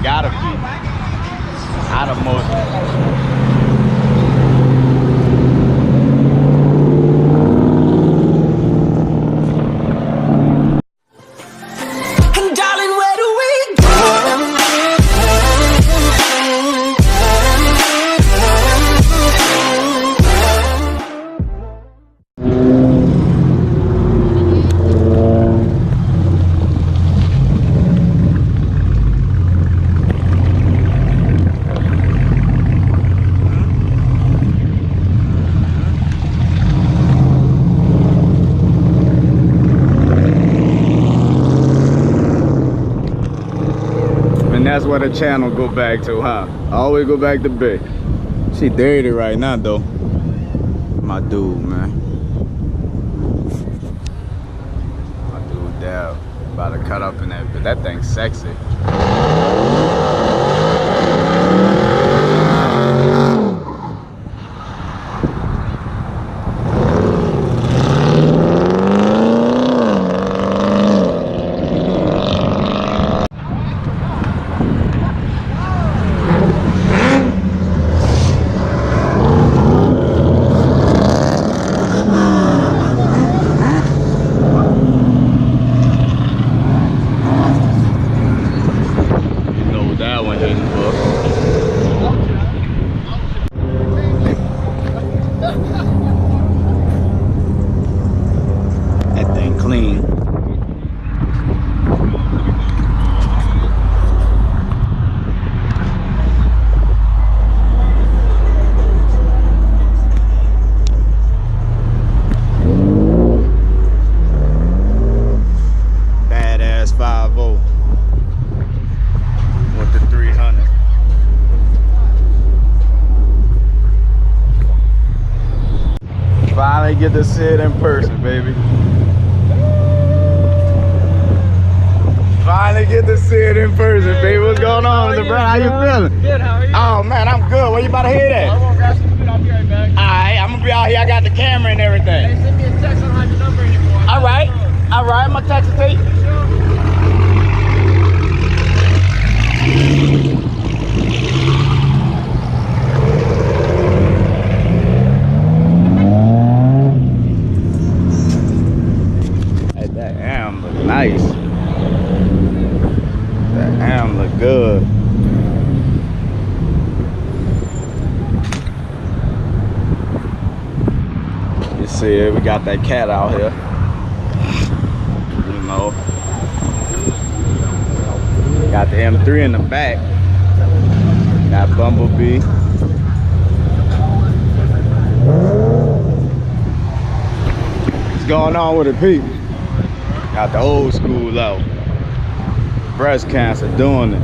gotta be out of motion. That's what the channel go back to, huh? I always go back to big. She dirty right now though. My dude, man. My dude down. About to cut up in that, but that thing's sexy. That thing clean. Badass 5.0 with the 300. Finally get to see it in person, baby. Finally get to see it in person, baby. What's going on, Mr. Brown? How you feeling? Good, how are you? Oh man, I'm good. Where you about to hit at? I'm gonna grab some food, I'll be right back. Alright, I'm gonna be out here. I got the camera and everything. Hey, send me a text, I don't have your number anymore. Alright, I'm gonna text it to you. Hey, that ham look nice. That ham look good. You see it, we got that cat out here. You know. Got the M3 in the back. Got Bumblebee. What's going on with it, people? Got the old school out. Breast cancer doing it.